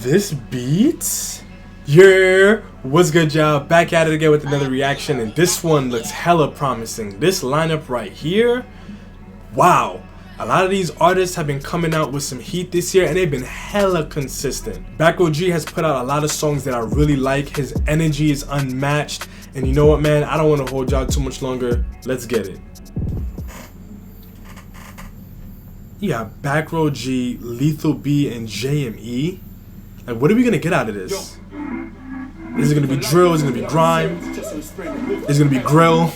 This beat? Yeah, what's good, y'all? Back at it again with another reaction, and this one looks hella promising. This lineup right here, wow. A lot of these artists have been coming out with some heat this year, and they've been hella consistent. BackRoad G has put out a lot of songs that I really like. His energy is unmatched, and you know what, man? I don't want to hold y'all too much longer. Let's get it. You got BackRoad G, Lethal B, and JME. Like, what are we gonna get out of this? Is it gonna be drill? Is it gonna be grime? Is it gonna be grill?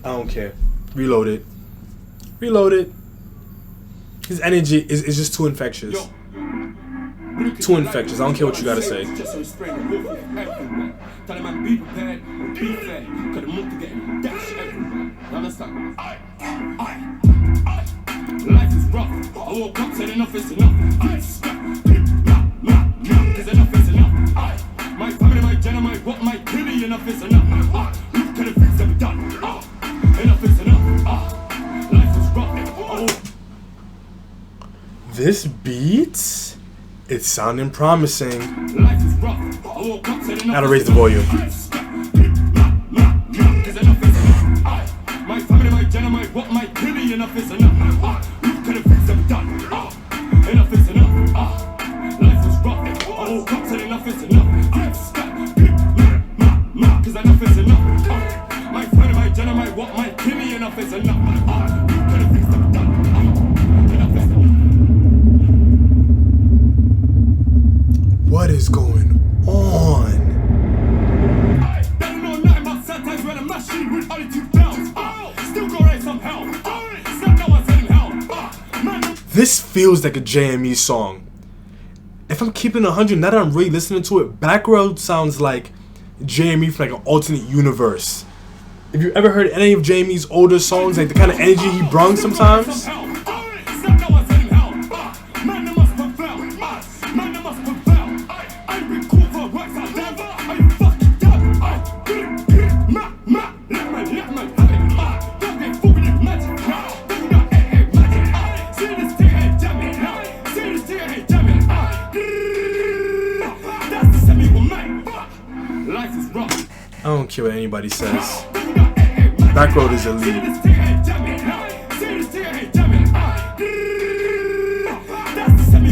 I don't care. Reload it. Reload it. His energy is just too infectious. Too infectious. I don't care what you gotta say. Life is rough. I woke up, said enough is enough. Cause enough is enough. My family, my gentleman, what my killing, enough is enough. Look at the things I've done. Enough is enough. Life is rough. This beat, it's sounding promising. Life is rough. I woke up, said enough. Gotta raise the volume. Cause enough is enough. My family, my gentleman, what my killing, enough is enough. Look at the things I've done. Enough is enough. Life is rough. I woke up, said enough is enough. Cause enough is enough. My family, my gentleman, what my killing, enough is enough. Look at the things I've done. Enough is enough. What is going on? This feels like a JME song. If I'm keeping 100, now that I'm really listening to it, BackRoad sounds like JME from like an alternate universe. If you ever heard any of JME's older songs, like the kind of energy he brung sometimes. I don't care what anybody says. BackRoad is elite.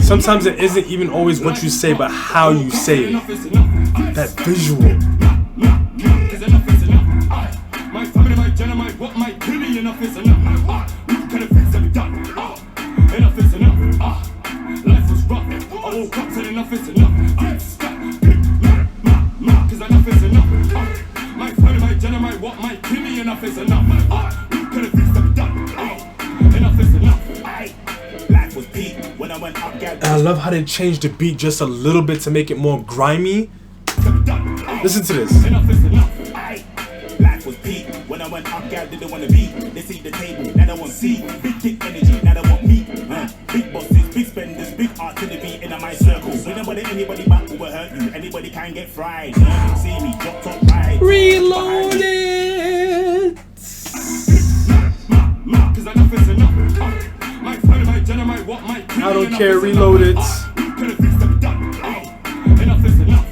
Sometimes it isn't even always what you say, but how you say it. That visual. My family, my gentleman, what my killing, enough is enough. Look at the things I've done. Enough is enough. Life was rough. I woke up, said enough is enough. Cause enough is enough. My family, my gentleman, what my killing, enough is enough. Look at the things I've done. Enough is enough. Life was peak when I went up. And I love how they changed the beat just a little bit to make it more grimy. Listen to this. Enough is enough. Life was peak when I went up. Gal didn't want to be. They see the table, now they want see. Big kick energy, now they want me. Big bosses, big spenders, big artillery in my circle. So anybody back will hurt you. Anybody can get fried. See me drop top right. Reload it. Cause enough is enough. My family, my gentleman, what my I don't care. Reload it. Enough is enough.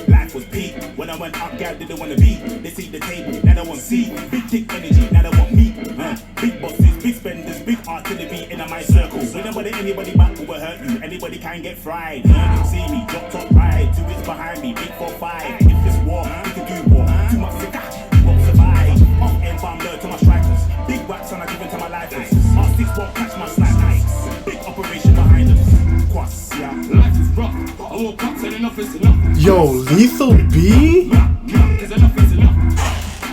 Life was peak when I went up. Gal didn't want to be. They see the table, now they want see. Big kick energy, now they want me. Big bosses, big spenders, big artillery in my circle. So anybody back will hurt you. Anybody can get fried. See me drop top right. 2 weeks behind me, big 4-5. If this war, we can do war. Too much to catch, we won't survive. Off end bomb low to my strikers. Big raps and I give it to my lifers. R6 won't catch my snipers. Big operation behind us. Quas, yeah. Life is rough. I woke up, said enough is enough. Yo, Lethal B? Cause enough is enough.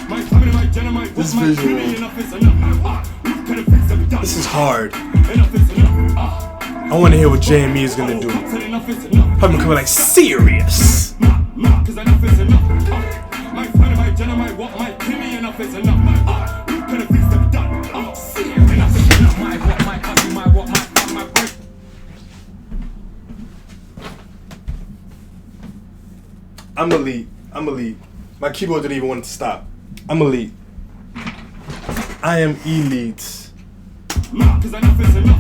My family, my gentleman, This my visual. enough is enough. Look at the things I've done. This is hard. Enough is enough. I want to hear what JME is gonna do. Probably coming like serious. Cause enough is enough. My family, my gentleman, what my killing, enough is enough. Look at the things I've done. Enough is enough. My what my cousin, my what my break. I'm elite. I'm elite. My keyboard didn't even want to stop. I'm elite. I am elite. Cause enough is enough.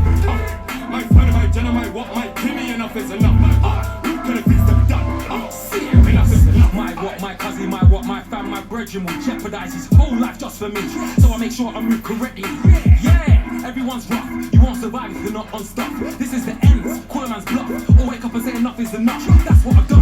My friend, my general, what my Kimmy, enough is enough. Could have fixed them done. See, enough is enough. My what, my cousin, my what, my fam, my brethren will jeopardize his whole life just for me. So I make sure I move correctly. Yeah, everyone's rough. You won't survive if you're not on stuff. This is the end. Call a man's bluff. Or wake up and say enough is enough. That's what I've done.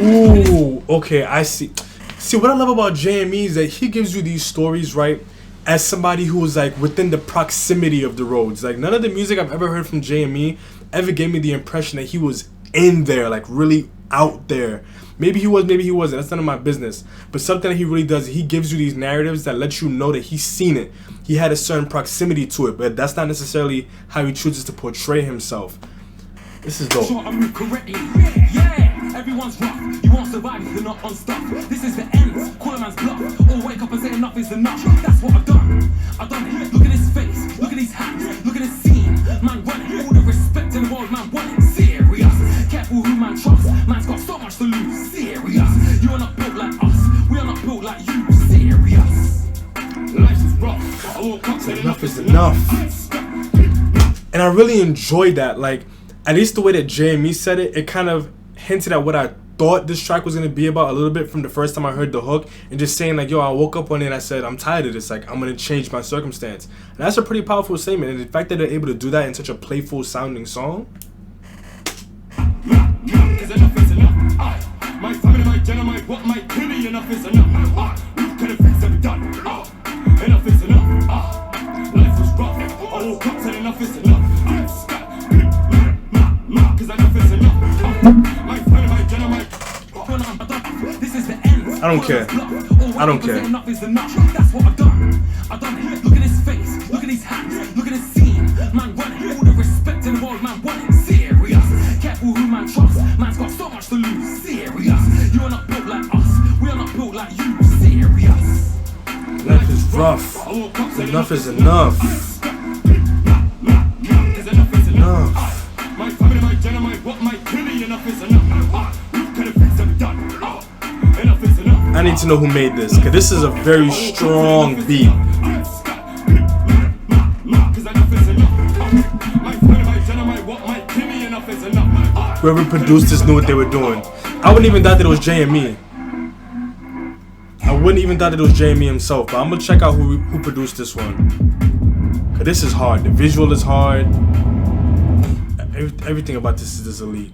Ooh, okay, I see. See, what I love about JME is that he gives you these stories, right, as somebody who is like within the proximity of the roads. Like, none of the music I've ever heard from JME ever gave me the impression that he was in there, like really out there. Maybe he was, maybe he wasn't. That's none of my business. But something that he really does, he gives you these narratives that let you know that he's seen it. He had a certain proximity to it, but that's not necessarily how he chooses to portray himself. This is dope. Sure, I move correctly. Yeah, everyone's rough. You won't survive if you're not on stuff. This is the end. Call a man's bluff. Or wake up and say enough is enough. That's what I've done. I've done it. Look at his face. Look at his hands. Look at his scene. Man running. All the respect in the world, man running. Serious. Careful who man trusts. Man's got so much to lose. Serious. You are not built like us. We are not built like you. Serious. Life is rough. But I woke up saying enough is enough. And I really enjoyed that. Like, at least the way that JME said it, it kind of hinted at what I thought this track was going to be about a little bit from the first time I heard the hook. And just saying like, yo, I woke up one day and I said, I'm tired of this. Like, I'm going to change my circumstance. And that's a pretty powerful statement. And the fact that they're able to do that in such a playful sounding song. Cause enough is enough. My family, my gentleman, what my Kimmy, enough is enough. Could have fixed them done. Enough is enough. Life was rough. I woke up saying enough is enough. I don't care. I don't care. That's what I've done. I've done it. Look at his face. Look at his hands. Look at his scene. Man running. All the respect in the world, man running. Serious. Careful who man trusts. Man's got so much to lose. Serious. You are not built like us. We are not built like you. Serious. Life is rough. Enough is enough. Enough. My family, my gentleman, what my Kimmy, enough is enough. Could have fixed them done. Enough is enough. I need to know who made this, because this is a very strong beat. Whoever produced this knew what they were doing. I wouldn't even thought that it was JME. I wouldn't even thought that it was JME himself, but I'm gonna check out who produced this one. Cause this is hard. The visual is hard. Everything about this is elite.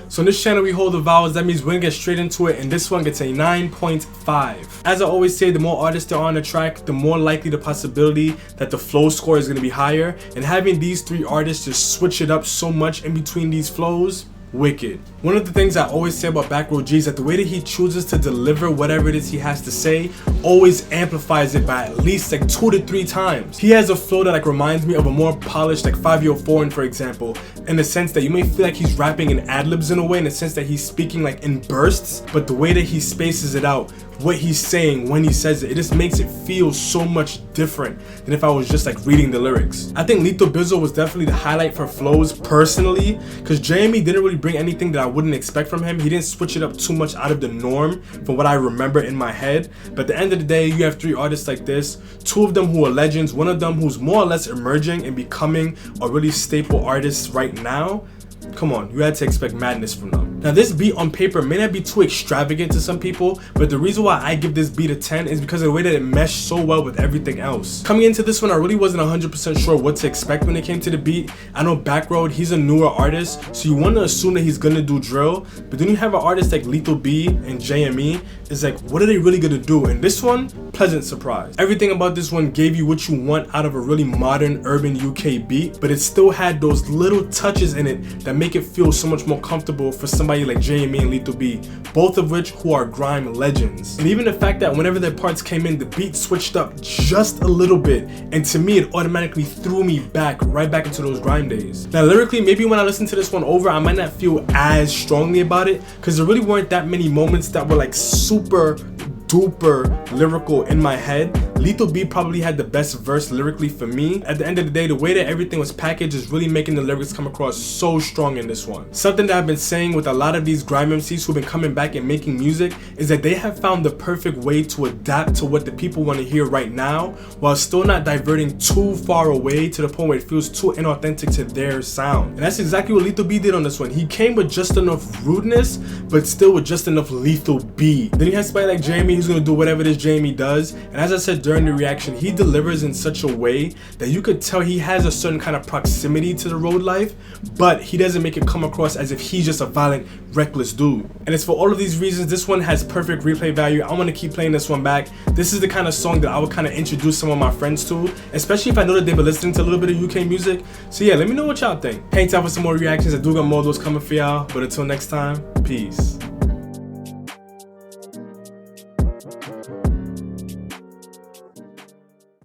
So in this channel we hold the vowels, that means we're gonna get straight into it, and this one gets a 9.5. As I always say, the more artists there are on the track, the more likely the possibility that the flow score is gonna be higher, and having these three artists just switch it up so much in between these flows, wicked. One of the things I always say about BackRoad G is that the way that he chooses to deliver whatever it is he has to say always amplifies it by at least like 2 to 3 times. He has a flow that like reminds me of a more polished like 5-year foreign, for example, in the sense that you may feel like he's rapping in ad-libs in a way, in the sense that he's speaking like in bursts, but the way that he spaces it out, what he's saying when he says it, it just makes it feel so much different than if I was just like reading the lyrics. I think Lethal Bizzle was definitely the highlight for flows personally, because JME didn't really bring anything that I wouldn't expect from him. He didn't switch it up too much out of the norm from what I remember in my head. But at the end of the day, you have 3 artists like this, 2 of them who are legends, one of them who's more or less emerging and becoming a really staple artist right now. Come on, you had to expect madness from them. Now this beat on paper may not be too extravagant to some people, but the reason why I give this beat a 10 is because of the way that it meshed so well with everything else. Coming into this one, I really wasn't 100% sure what to expect when it came to the beat. I know BackRoad, he's a newer artist, so you want to assume that he's gonna do drill, but then you have an artist like Lethal B and JME, it's like, what are they really gonna do? And this one, pleasant surprise. Everything about this one gave you what you want out of a really modern urban UK beat, but it still had those little touches in it that make it feel so much more comfortable for somebody like JME and Lethal B, both of which who are grime legends. And even the fact that whenever their parts came in, the beat switched up just a little bit, and to me it automatically threw me back, right back into those grime days. Now lyrically, maybe when I listen to this one over, I might not feel as strongly about it, because there really weren't that many moments that were like super duper lyrical in my head. Lethal B probably had the best verse lyrically for me. At the end of the day, the way that everything was packaged is really making the lyrics come across so strong in this one. Something that I've been saying with a lot of these grime MCs who've been coming back and making music is that they have found the perfect way to adapt to what the people want to hear right now, while still not diverting too far away to the point where it feels too inauthentic to their sound. And that's exactly what Lethal B did on this one. He came with just enough rudeness, but still with just enough Lethal B. Then he has somebody like JME who's gonna do whatever this JME does, and as I said during the reaction, he delivers in such a way that you could tell he has a certain kind of proximity to the road life, but he doesn't make it come across as if he's just a violent, reckless dude. And it's for all of these reasons, this one has perfect replay value. I want to keep playing this one back. This is the kind of song that I would kind of introduce some of my friends to, especially if I know that they've been listening to a little bit of UK music. So yeah, let me know what y'all think. Hang tight for some more reactions. I do got more of those coming for y'all, but until next time, peace.